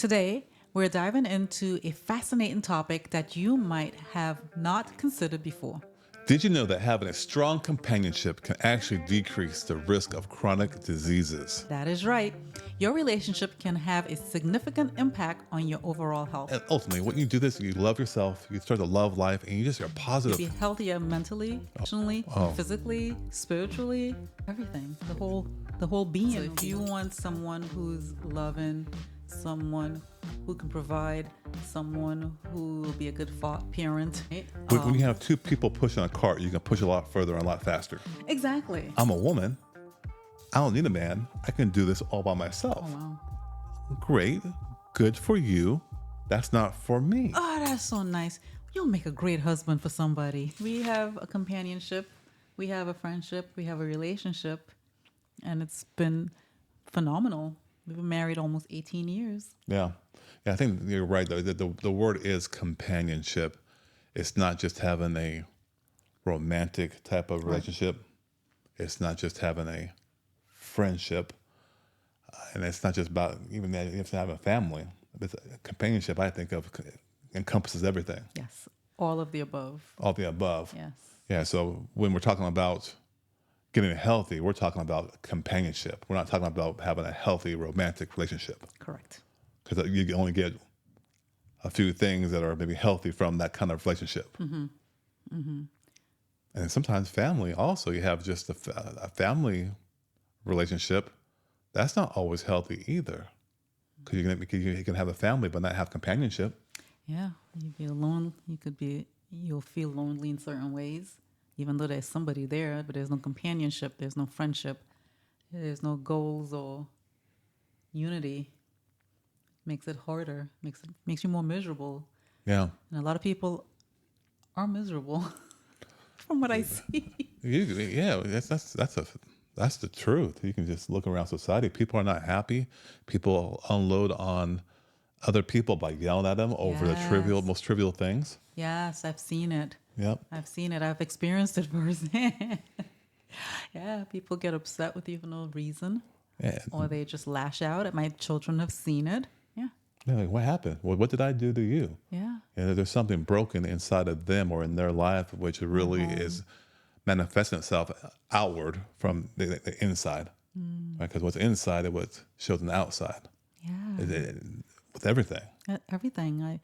Today, we're diving into a fascinating topic that you might have not considered before. Did you know that having a strong companionship can actually decrease the risk of chronic diseases? That is right. Your relationship can have a significant impact on your overall And health. ultimately, when you do this, you love yourself, you start to love life, and you just are You'll be positive. healthier mentally, emotionally, Oh, physically, spiritually, everything. The whole being. So if you want someone who's loving, someone who can provide, someone who will be a good parent, right? when you have two people pushing a cart, you can push a lot further and a lot faster. Exactly. I'm a woman. I don't need a man. I can do this all by Oh myself. wow. Great. Good for you. That's not for me. Oh, that's so nice. You'll make a great husband for somebody. We have a companionship, we have a friendship, we have a relationship, and it's been phenomenal. We've been married almost 18 years. Yeah. Yeah, I think you're right, though. The word is companionship. It's not just having a romantic type of Right. relationship. It's not just having a friendship, and it's not just about even that. You have to have a family. But companionship, I think of, encompasses everything, Yes. All of the above. all the above. Yes. Yeah. So when we're talking about getting healthy, we're talking about companionship. We're not talking about having a healthy romantic relationship, Correct. because you can only get a few things that are maybe healthy from that kind of relationship. And sometimes family also, you have just a family relationship. That's not always healthy either, because you can have a family but not have companionship. Yeah. You'd be alone. You'll feel lonely in certain ways, even though there's somebody there, but there's no companionship, there's no friendship, there's no goals or unity. Makes it harder, makes you more miserable. Yeah. And a lot of people are miserable from what I see. Yeah, that's the truth. You can just look around society. People are not happy. People unload on other people by yelling at them over the Yes. most trivial things. Yes, I've seen it. Yep. I've seen it. I've experienced it firsthand. Yeah, people get upset with you for no reason, or And they just lash out. My children have seen it. Yeah, they're like, what happened? What did I do to you? yeah. And there's something broken inside of them or in their life, which really is manifesting itself outward from the inside. Right? Because what's inside is what shows on the outside. Yeah. With everything. Everything.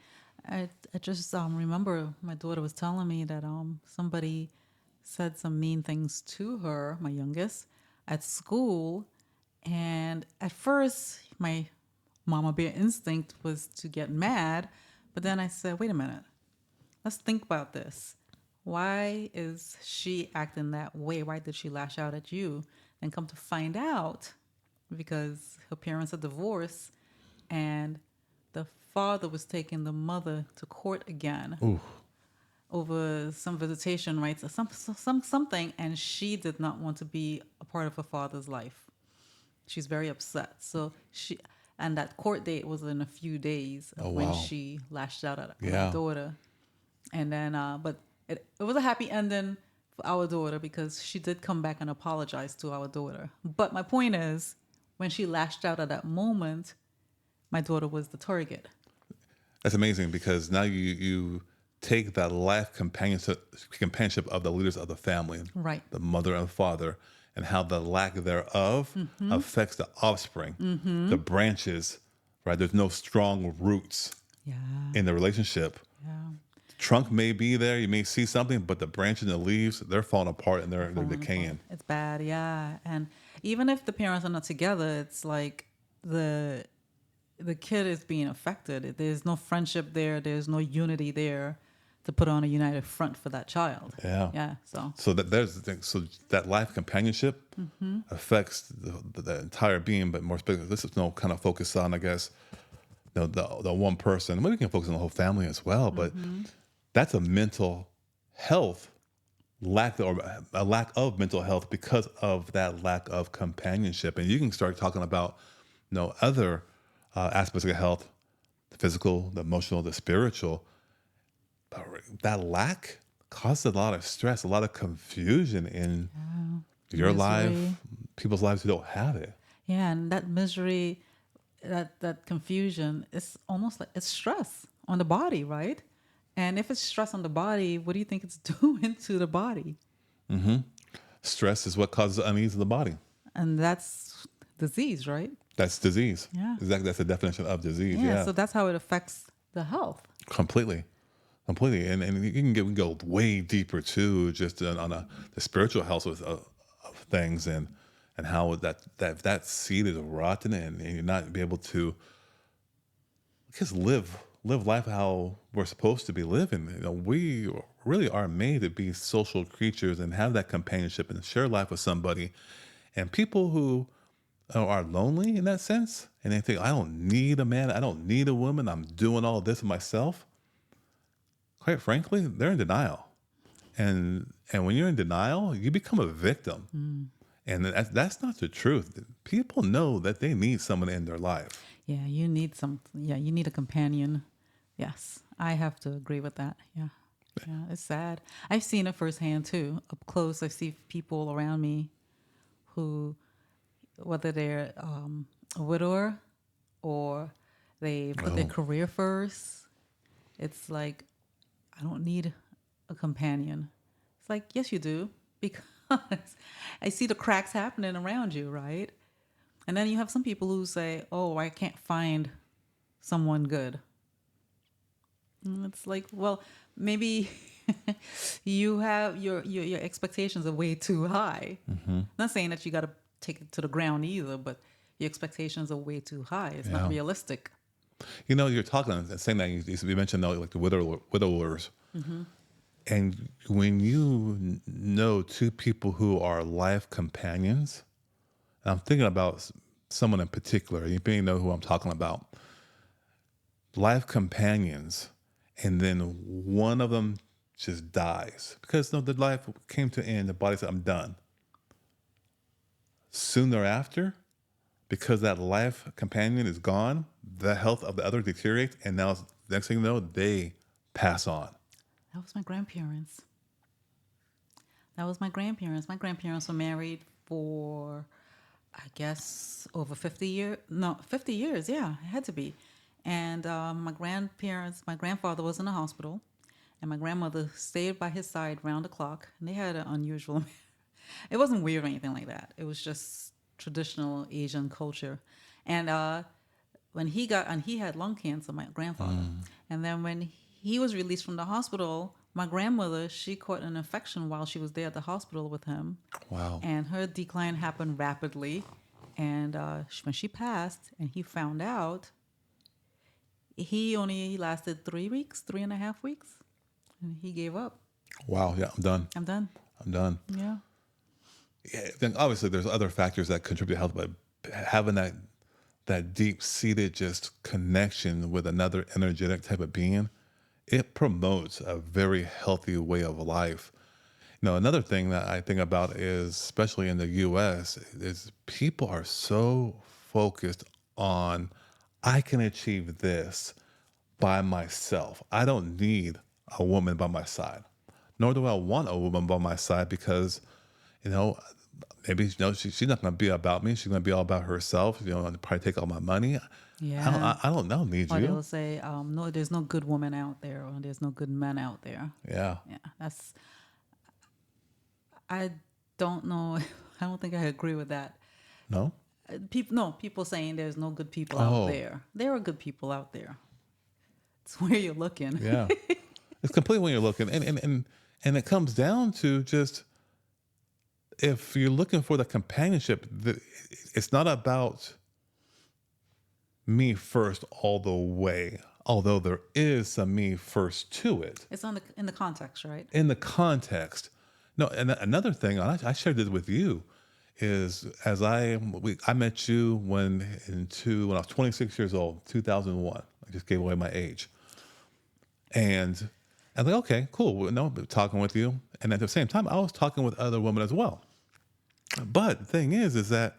I just remember my daughter was telling me that somebody said some mean things to her, my youngest, at school, and at first my mama bear instinct was to get mad, but then I said, wait a minute, let's think about this. Why is she acting that way? Why did she lash out at you? And come to find out, because her parents are divorced, and the father was taking the mother to court again Ooh, over some visitation rights or something, and she did not want to be a part of her father's life. She's very upset. So she and that court date was in a few days oh of when wow. she lashed out at my Yeah. daughter. And then, but it was a happy ending for our daughter because she did come back and apologize to our daughter. But my point is, when she lashed out at that moment, my daughter was the target. That's amazing, because now you take that life companionship of the leaders of the family, Right. the mother and father, and how the lack thereof affects the offspring, the branches, right? There's no strong roots Yeah. in the relationship. Yeah. Trunk may be there, you may see something, but the branches and the leaves, they're falling apart and they're Falling apart. decaying. It's bad, yeah. And even if the parents are not together, it's like the the kid is being affected. There's no friendship there. There's no unity there to put on a united front for that child. Yeah. Yeah. So So there's the thing. So that life companionship affects the entire being, but more specifically, this is no kind of focus on, I guess, the one person. Maybe we can focus on the whole family as well, but that's a mental health lack, or a lack of mental health, because of that lack of companionship. And you can start talking about other aspects of health: the physical, the emotional, the spiritual. But that lack causes a lot of stress, a lot of confusion in your life, misery. people's lives who don't have it. Yeah, and that misery that confusion is almost like it's stress on the body, right? And if it's stress on the body, what do you think it's doing to the body? Stress is what causes unease in the body. And that's disease, right? That's disease. Yeah. Exactly. That's the definition of disease. Yeah. Yeah. So that's how it affects the health. Completely. Completely. And you can we go way deeper too, just on the spiritual health of things and how that seed is rotten and you're not be able to just live life how we're supposed to be living. We really are made to be social creatures and have that companionship and share life with somebody. And people who are lonely in that sense, and they think, I don't need a man, I don't need a woman, I'm doing all this myself. Quite frankly, they're in denial. And when you're in denial, you become a victim. And that's not the truth. People know that they need someone in their life. Yeah, you need some. Yeah, you need a companion. Yes, I have to agree with that. Yeah, yeah, it's sad. I've seen it firsthand too, up close. I see people around me who, whether they're a widower or they put their Oh, career first, it's like I don't need a companion. It's like yes, you do because I see the cracks happening around you, right? And then you have some people who say, "Oh, I can't find someone good." And it's like, well, maybe you have your expectations are way too high. Not saying that you got to take it to the ground either, but your expectations are way too high. It's not yeah. realistic. You're talking, saying that you mentioned like the widowers. And when you know two people who are life companions, and I'm thinking about someone in particular, you may know who I'm talking about, life companions, and then one of them just dies because no, the life came to an end, the body said, I'm done. Soon thereafter, because that life companion is gone, the health of the other deteriorates, and now next thing you know, they pass on. That was my grandparents. That was my grandparents. My grandparents were married for, I guess, over 50 years. No, 50 years. Yeah, it had to be. And my grandfather was in the hospital, and my grandmother stayed by his side round the clock. And they had an unusual, it wasn't weird or anything like that. It was just traditional Asian culture. And and he had lung cancer, my grandfather. And then when he was released from the hospital, my grandmother, she caught an infection while she was there at the hospital with him. Wow. And her decline happened rapidly. And when she passed and he found out, he only lasted 3 weeks, 3.5 weeks, and he gave up. Wow. Yeah, I'm done. I'm done. I'm done. Yeah. Yeah, then obviously there's other factors that contribute to health, but having that deep seated just connection with another energetic type of being, it promotes a very healthy way of life. Another thing that I think about is, especially in the US, is people are so focused on, I can achieve this by myself. I don't need a woman by my side, nor do I want a woman by my side because, you know, maybe she's not going to be about me. She's going to be all about herself. And probably take all my money. Yeah. I don't need Or you. they'll say, no, there's no good woman out there, or there's no good men out there. Yeah. Yeah. I don't know. I don't think I agree with that. No. People saying there's no good people out Oh, there. There are good people out there. It's where you're looking. yeah. It's complete when you're looking, and it comes down to just if you're looking for the companionship, it's not about me first all the way. Although there is some me first to it It's in the context, right? in the context. No, and another thing I shared this with you is I met you when I was 26 years old, 2001. I just gave away my age, and I was like, okay, cool. Well, no, talking with you, and at the same time, I was talking with other women as well. But the thing is that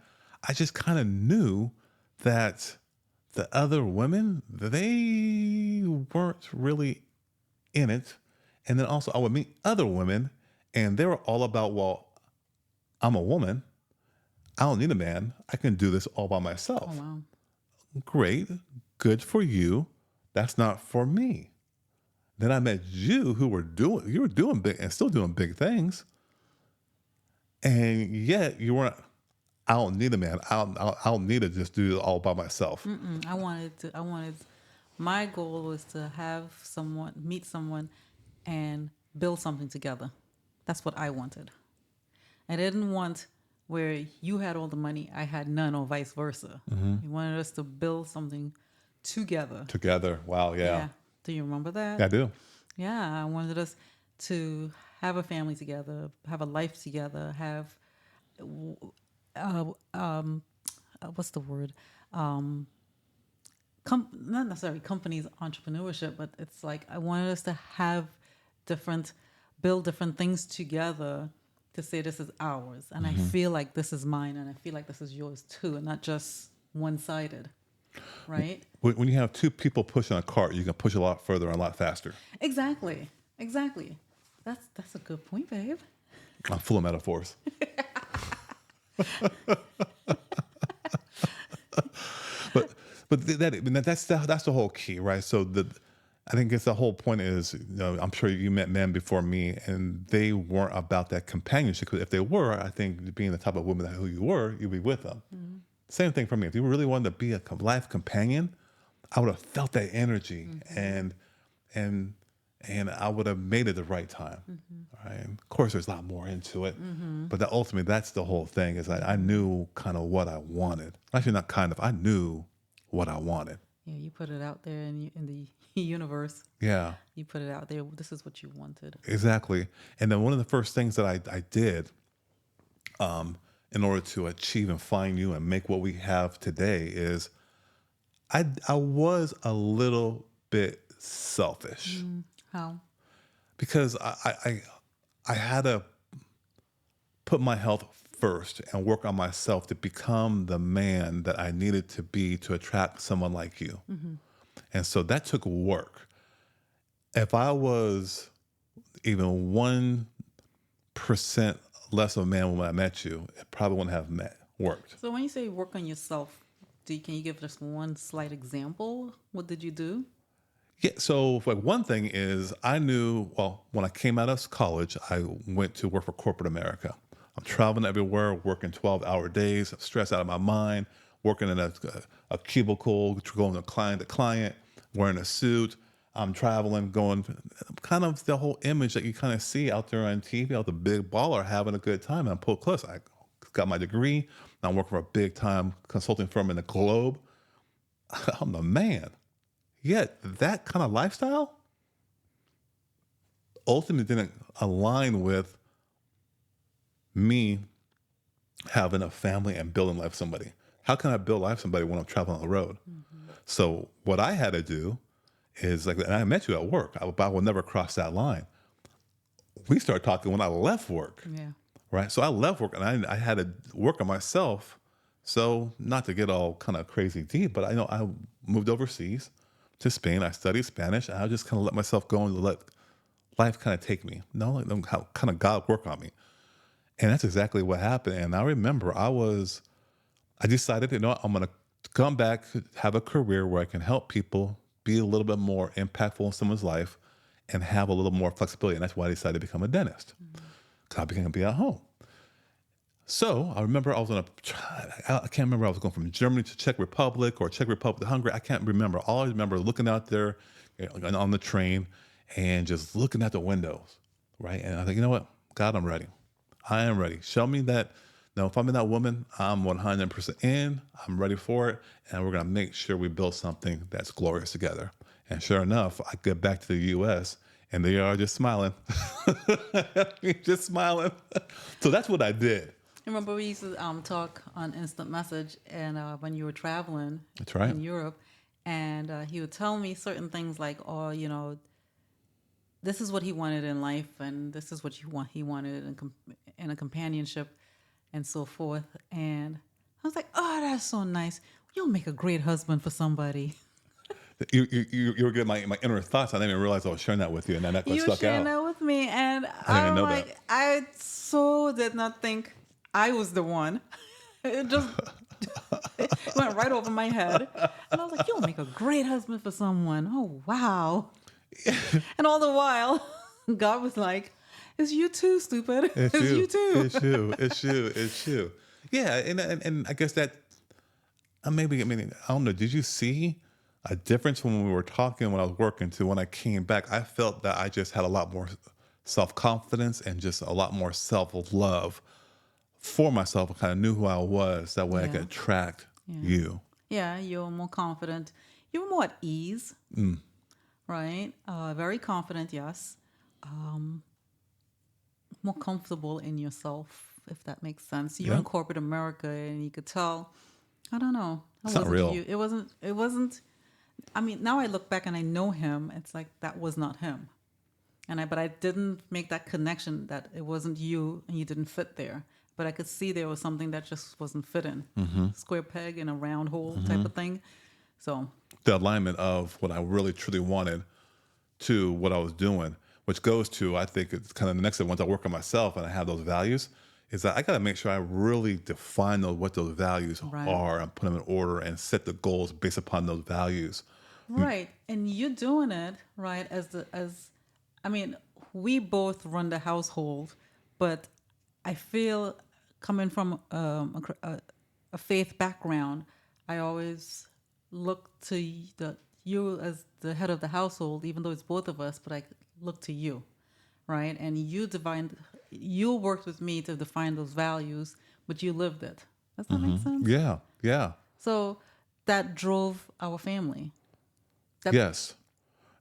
I just kind of knew that the other women, they weren't really in it. And then also I would meet other women and they were all about, well, I'm a woman. I don't need a man. I can do this all by Oh myself. wow. Great. Good for you. That's not for me. Then I met you were doing big and still doing big things. And yet you weren't, I don't need a man. I don't need to just do it all by myself. I wanted, my goal was to meet someone and build something together. That's what I wanted. I didn't want where you had all the money, I had none, or vice versa. He wanted us to build something together. Together. Wow. Yeah. Yeah. Do you remember that? Yeah, I do. Yeah. I wanted us to have a family together, have a life together, have, uh, um, what's the word? Not necessarily companies, entrepreneurship, but it's like I wanted us to have different, build different things together to say this is ours. And I feel like this is mine and I feel like this is yours too, and not just one sided. Right? When you have two people pushing a cart, you can push a lot further and a lot faster. Exactly. Exactly. That's a good point, babe. I'm full of metaphors. but that's the whole key, right? So I think it's the whole point is, I'm sure you met men before me, and they weren't about that companionship. Because if they were, I think being the type of woman who you were, you'd be with them. Same thing for me. If you really wanted to be a life companion, I would have felt that energy, and I would have made it the right time. Right? And of course, there's a lot more into it, but ultimately, that's the whole thing. Is I knew kind of what I wanted. Actually, not kind of. I knew what I wanted. Yeah, you put it out there in the universe. Yeah, You put it out there. This is what you wanted. exactly. And then one of the first things that I did, in order to achieve and find you and make what we have today, is I was a little bit selfish How? because I had to put my health first and work on myself to become the man that I needed to be to attract someone like you. And so that took work. If I was even 1% less of a man when I met you, it probably wouldn't have worked. So when you say work on yourself, can you give just one slight example? What did you do? Yeah, so like one thing is I knew, well, when I came out of college, I went to work for corporate America. I'm traveling everywhere, working 12-hour days, stressed out of my mind, working in a cubicle, going to client to client, wearing a suit. I'm traveling, going, kind of the whole image that you kind of see out there on TV, out the big baller having a good time. And I'm pulled close. I got my degree. I'm working for a big time consulting firm in the globe. I'm the man. Yet that kind of lifestyle ultimately didn't align with me having a family and building life with somebody. How can I build life with somebody when I'm traveling on the road? So what I had to do is like, and I met you at work, but I will never cross that line. We started talking when I left work, Yeah. right? So I left work and I had to work on myself. So not to get all kind of crazy deep, but I know I moved overseas to Spain. I studied Spanish, and I just kind of let myself go and let life kind of take me. No, like how kind of God work on me. And that's exactly what happened. And I remember I decided, I'm going to come back, have a career where I can help people, be a little bit more impactful in someone's life, and have a little more flexibility. And that's why I decided to become a dentist, because I began to be at home. So I remember I can't remember, I was going from Germany to Czech Republic or Czech Republic to Hungary. I can't remember. All I remember looking out there on the train and just looking at the windows, right? And I think, you know what? God, I'm ready. I am ready. Show me that. Now, if I'm in that woman, I'm 100% in. I'm ready for it. And we're going to make sure we build something that's glorious together. And sure enough, I get back to the U.S. and they are just smiling. Just smiling. So that's what I did. I remember we used to talk on instant message, and when you were traveling That's right. in Europe, and he would tell me certain things like, "Oh, this is what he wanted in life, and this is what he wanted in a companionship, and so forth." And I was like, "Oh, that's so nice. You'll make a great husband for somebody." You were getting my inner thoughts. I didn't even realize I was sharing that with you, and then that You were stuck sharing out. that with me, and I didn't even I'm know like, I so did not think I was the one. It just It went right over my head. And I was like, you'll make a great husband for someone. Oh, wow. And all the while, God was like, it's you too, stupid. It's It's you. you too. It's you. It's you. It's you. Yeah, and I guess that maybe I mean I don't know. Did you see a difference when we were talking when I was working to when I came back? I felt that I just had a lot more self confidence and just a lot more self love for myself. I kind of knew who I was. That way I could Yeah. attract Yeah. you. Yeah. You're more confident. You're more at ease, right? Very confident, yes. More comfortable in yourself, if that makes sense. You're in Yep. corporate America and you could tell, I don't know, that It's not wasn't real. you. It wasn't, I mean, now I look back and I know him. It's like that was not him. But I didn't make that connection that it wasn't you and you didn't fit there. But I could see there was something that just wasn't fitting. Square peg in a round hole type of thing. So, The alignment of what I really truly wanted to what I was doing, which goes to I think it's kind of the next step. Once I work on myself and I have those values, is that I got to make sure I really define what those values right. are and put them in order and set the goals based upon those values. Right. And you doing it, right, I mean, we both run the household, but I feel coming from a faith background, I always look to you as the head of the household, even though it's both of us, but I look to you, right? And you worked with me to define those values, but you lived it. Does that make sense? Yeah, yeah, So that drove our family. That yes.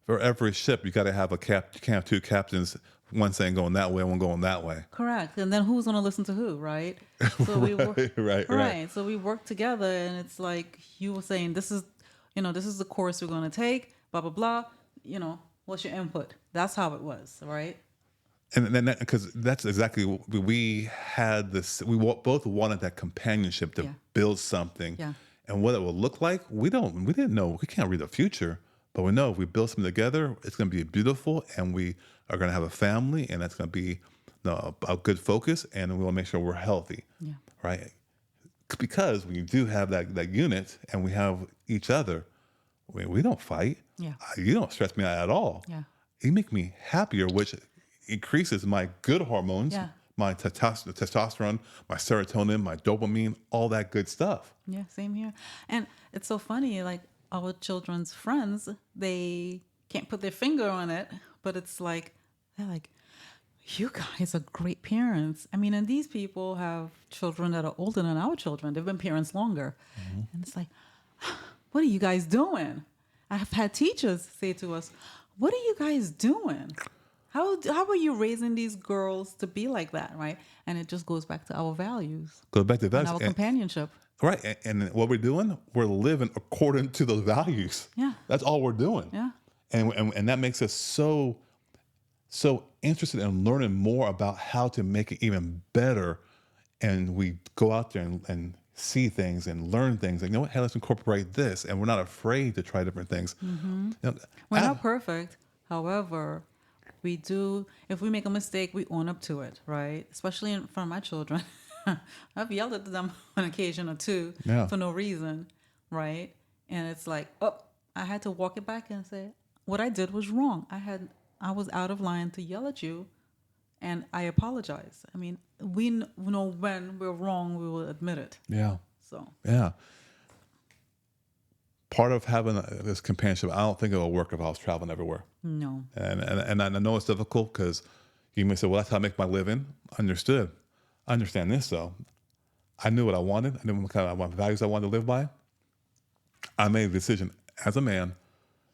For every ship, you got to have you can't have two captains. One saying going that way, one going that way. Correct. And then who's going to listen to who, right? So we were Right. right. So we worked together, and it's like you were saying, this is the course we're going to take. Blah blah blah. What's your input? That's how it was, right? And then because that's exactly what we had this. Both wanted that companionship to Yeah. build something, Yeah. and what it will look like. We didn't know. We can't read the future, but we know if we build something together, it's going to be beautiful, and we are going to have a family, and that's going to be a good focus, and we want to make sure we're healthy, Yeah. right? Because when you do have that unit, and we have each other, we don't fight. Yeah. You don't stress me out at all. Yeah. You make me happier, which increases my good hormones, Yeah. my testosterone, my serotonin, my dopamine, all that good stuff. Yeah. Same here. And it's so funny. Like our children's friends, they can't put their finger on it, but it's like they're like, you guys are great parents. I mean, and these people have children that are older than our children. They've been parents longer. And it's like, what are you guys doing? I've had teachers say to us, what are you guys doing? How are you raising these girls to be like that, right? And it just goes back to our values Go back to and values. our companionship. Right. And what we're doing, we're living according to those values. Yeah. That's all we're doing. Yeah. And that makes us so interested in learning more about how to make it even better. And we go out there and see things and learn things. And you know what? Hey, let's incorporate this. And we're not afraid to try different things. You know, We're I- not perfect. However, we do, if we make a mistake, we own up to it, right? Especially in front of my children. I've yelled at them on occasion or two Yeah. for no reason, right? And it's like, oh, I had to walk it back and say, what I did was wrong. I was out of line to yell at you, and I apologize. I mean, we know when we're wrong, we will admit it. yeah. So, Yeah. Part of having this companionship, I don't think it will work if I was traveling everywhere. no. And I know it's difficult because you may say, well, that's how I make my living. Understood. I understand this, though. I knew what I wanted. I knew what kind of values I wanted to live by. I made a decision as a man,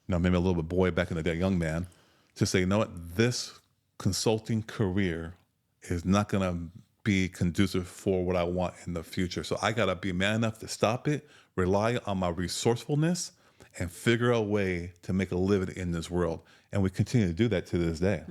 maybe a little bit boy back in the day, young man, to say, you know what, this consulting career is not going to be conducive for what I want in the future. So I got to be man enough to stop it, rely on my resourcefulness, and figure out a way to make a living in this world. And we continue to do that to this day.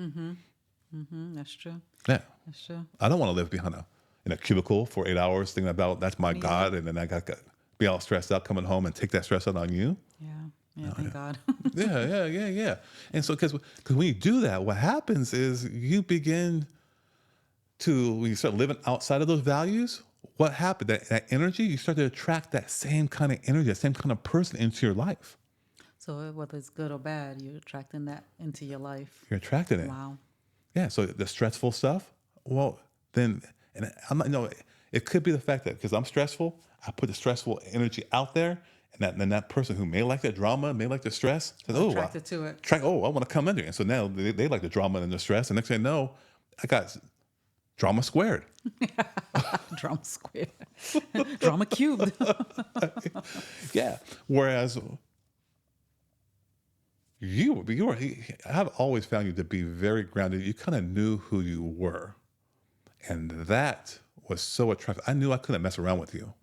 That's true. Yeah. That's true. I don't want to live behind in a cubicle for 8 hours thinking about that's my God, and then I got to be all stressed out coming home and take that stress out on you. Yeah. Yeah, thank God. Yeah. And so, because when you do that, what happens is you begin to, when you start living outside of those values, what happened? That energy, you start to attract that same kind of energy, that same kind of person into your life. So whether it's good or bad, you're attracting that into your life. You're attracting it. Wow. Yeah. So the stressful stuff, well, then, and I'm not, no, it could be the fact that because I'm stressful, I put the stressful energy out there. And then that person who may like that drama, may like the stress, says, oh, Attracted to it. I want to come in there. And so now they like the drama and the stress. And next thing I know, I got drama squared. Drama square. Drama cubed. Yeah. Whereas I've always found you to be very grounded. You kind of knew who you were. And that was so attractive. I knew I couldn't mess around with you.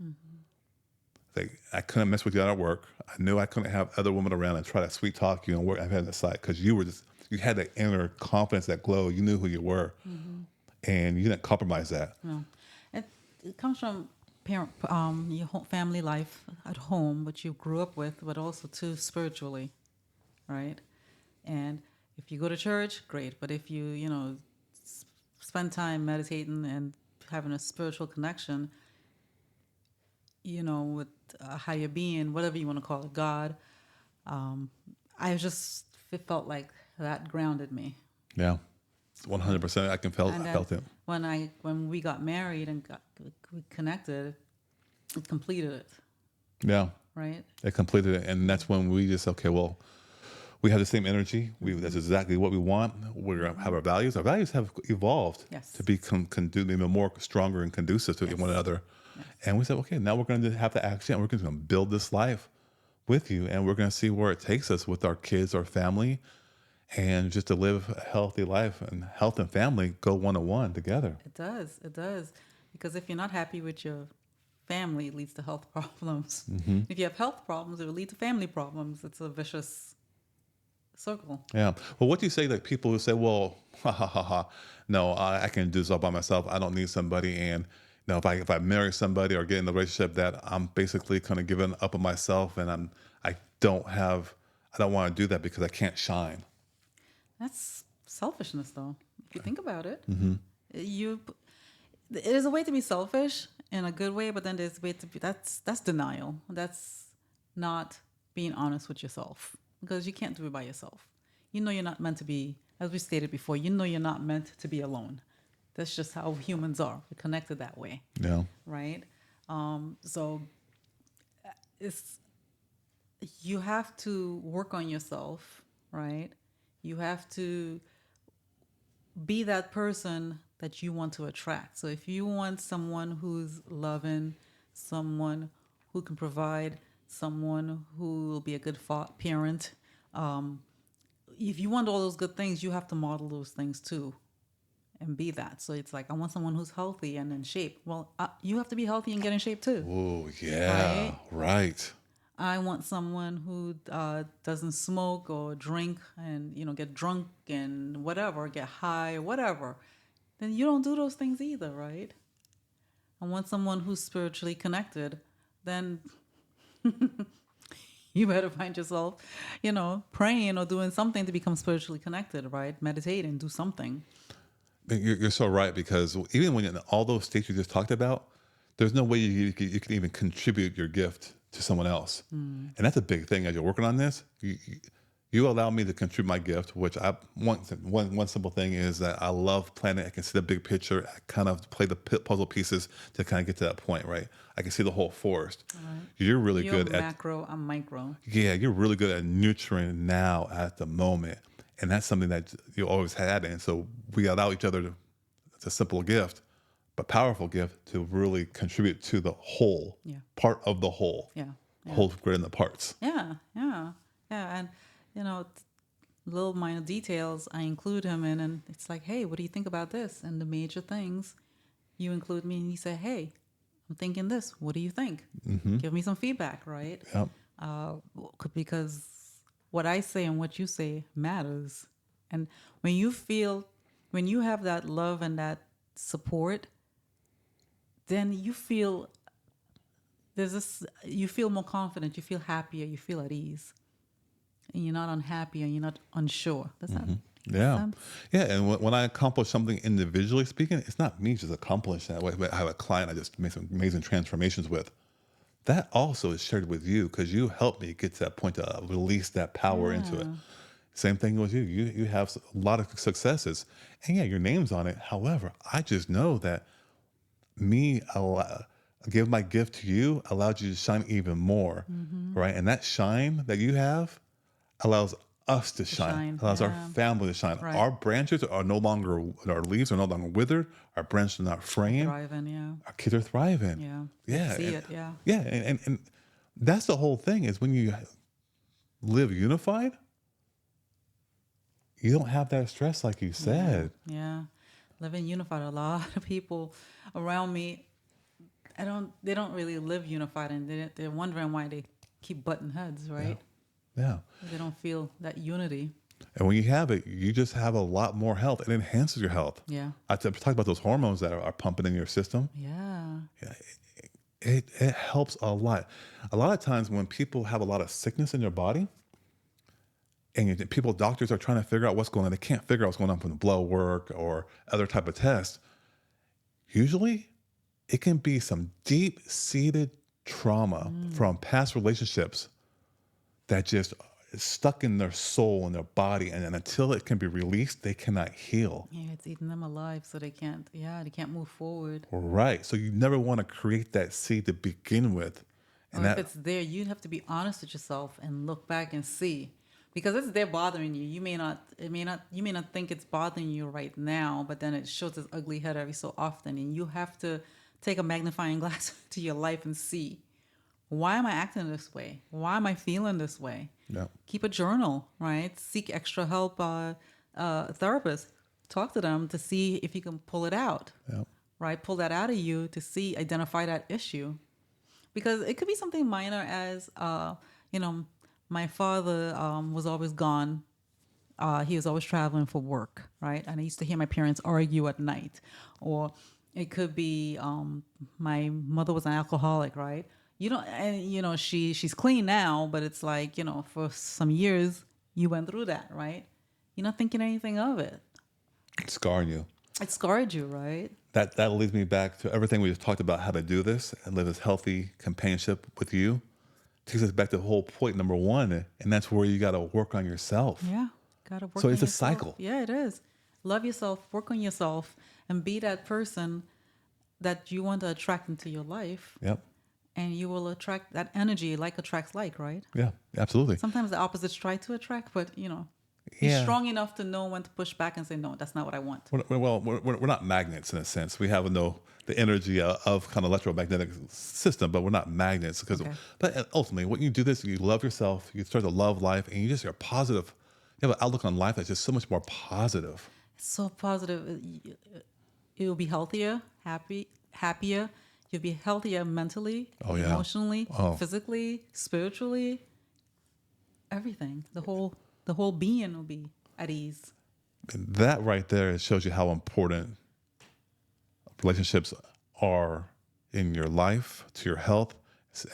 Like, I couldn't mess with you at work. I knew I couldn't have other women around and try to sweet talk you and work I've had on the side because you had that inner confidence, that glow. You knew who you were. And you didn't compromise that. No. It comes from your whole family life at home, which you grew up with, but also too spiritually, right? And if you go to church, great. But if you spend time meditating and having a spiritual connection, with a higher being, whatever you want to call it, God, it felt like that grounded me. Yeah. 100%. I felt it. When we got married and we connected, it completed it, Yeah. right? It completed it. And that's when we just, okay, well, we have the same energy. That's exactly what we want. We have our values. Our values have evolved Yes. to become even more stronger and conducive to one another. Yes. And we said, okay, now we're going to have the action. And we're going to build this life with you. And we're going to see where it takes us with our kids, our family, and just to live a healthy life. And health and family go one-on-one together. It does. It does. Because if you're not happy with your family, it leads to health problems. If you have health problems, it will lead to family problems. It's a vicious circle. Yeah. Well, what do you say to people who say, well, no, I can do this all by myself. I don't need somebody. And if I marry somebody or get in a relationship, that I'm basically kind of giving up on myself, and I don't want to do that because I can't shine. That's selfishness, though. If you think about it, there's a way to be selfish in a good way, but then there's a way to be that's denial. That's not being honest with yourself, because you can't do it by yourself. You're not meant to be, as we stated before. You're not meant to be alone. That's just how humans are. We're connected that way. Yeah. Right. So you have to work on yourself, right? You have to be that person that you want to attract. So if you want someone who's loving, someone who can provide, someone who will be a good parent, if you want all those good things, you have to model those things too and be that. So it's like, I want someone who's healthy and in shape. Well, you have to be healthy and get in shape too. Oh, yeah. Right. I want someone who doesn't smoke or drink and, get drunk and whatever, get high or whatever. Then you don't do those things either, right? I want someone who's spiritually connected. Then you better find yourself, praying or doing something to become spiritually connected, right? Meditating, do something. You're so right, because even when in all those states you just talked about, there's no way you can even contribute your gift to someone else. And that's a big thing as you're working on this. You allow me to contribute my gift, which one simple thing is that I love planning. I can see the big picture. I kind of play the puzzle pieces to kind of get to that point, right? I can see the whole forest. Right. You're really good at macro, I'm micro. Yeah, you're really good at nurturing now at the moment. And that's something that you always had. And so we allow each other it's a simple gift, but powerful gift to really contribute to the whole, part of the whole. Yeah. The whole greater than the parts. Yeah. And, little minor details I include him in, and it's like, hey, what do you think about this? And the major things, you include me, and you say, hey, I'm thinking this. What do you think? Give me some feedback, right? Yep. Because what I say and what you say matters. And when you have that love and that support, then you feel you feel more confident, you feel happier, you feel at ease. And you're not unhappy and you're not unsure. That's not Makes Yeah. sense. Yeah. And when I accomplish something individually speaking, it's not me just accomplishing that. I have a client I just made some amazing transformations with. That also is shared with you because you helped me get to that point to release that power into it. Yeah. Same thing with you. You have a lot of successes, and yeah, your name's on it. However, I just know that me give my gift to you allowed you to shine even more, Mm-hmm. right? And that shine that you have allows us to To shine, shine. allows our Yeah. family to shine. Right. Our branches are no longer, our leaves are no longer withered. Our branches are not Are fraying. thriving. Yeah. Our kids are thriving. Yeah. They Yeah, see and it. Yeah. yeah, and that's the whole thing is when you live unified, you don't have that stress like you Yeah. said. Yeah. Living unified. A lot of people around me, they don't really live unified, and they're wondering why they keep butting heads, Yeah, right? yeah. They don't feel that unity. And when you have it, you just have a lot more health. It enhances your health. Yeah. Talk about those hormones that are pumping in your system. Yeah. Yeah, it helps a lot. A lot of times when people have a lot of sickness in their body, and doctors are trying to figure out what's going on, they can't figure out what's going on from the blood work or other type of tests. Usually, it can be some deep-seated trauma from past relationships that just is stuck in their soul and their body, and until it can be released, they cannot heal. Yeah. It's eating them alive, so they can't. Yeah. They can't move forward. Right. So you never want to create that seed to begin with. And Or if that, it's there, you have to be honest with yourself and look back and see, because it's there bothering you. You may not think it's bothering you right now, but then it shows its ugly head every so often, and you have to take a magnifying glass to your life and see, why am I acting this way? Why am I feeling this way? yeah, Keep a journal, right? Seek extra help, therapist. Talk to them to see if you can pull it out, yeah, right? Pull that out of you to see, identify that issue, because it could be something minor as you know my father was always gone. He was always traveling for work, right? And I used to hear my parents argue at night. Or it could be my mother was an alcoholic, right? She's clean now, but it's like, for some years you went through that, right? You're not thinking anything of it. scarring you. It scarred you, right? That leads me back to everything we just talked about how to do this and live this healthy companionship with you. Takes us back to the whole point number one, and that's where you got to work on yourself. Yeah. Gotta work So on it's a yourself. cycle. Yeah, it is. Love yourself, work on yourself, and be that person that you want to attract into your life. Yep. And you will attract that energy. Like attracts like, right? Yeah, absolutely. Sometimes the opposites try to attract, but be Yeah. strong enough to know when to push back and say, no, that's not what I want. We're not magnets in a sense. We have the energy of kind of electromagnetic system, but we're not magnets. Okay. But ultimately, when you do this, you love yourself, you start to love life, and you're positive. You have an outlook on life that's just so much more positive. It's so positive. You'll be healthier, happier. You'll be healthier mentally, Oh, yeah. emotionally, Oh. physically, spiritually, everything. The whole being will be at ease. And that right there shows you how important relationships are in your life, to your health.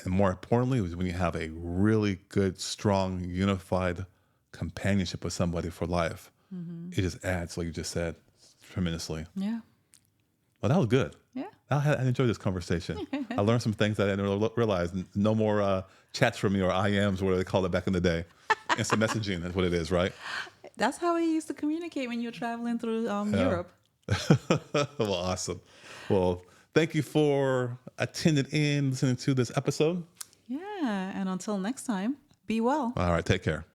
And more importantly, is when you have a really good, strong, unified companionship with somebody for life. It just adds, like you just said, tremendously. Yeah. Well, that was good. Yeah. I enjoyed this conversation. I learned some things that I didn't realize. No more chats from me or IMs, what they called it back in the day. Instant messaging, that's what it is, right? That's how we used to communicate when you were traveling through Europe. Well, awesome. Well, thank you for attending in, listening to this episode. Yeah. And until next time, be well. All right, take care.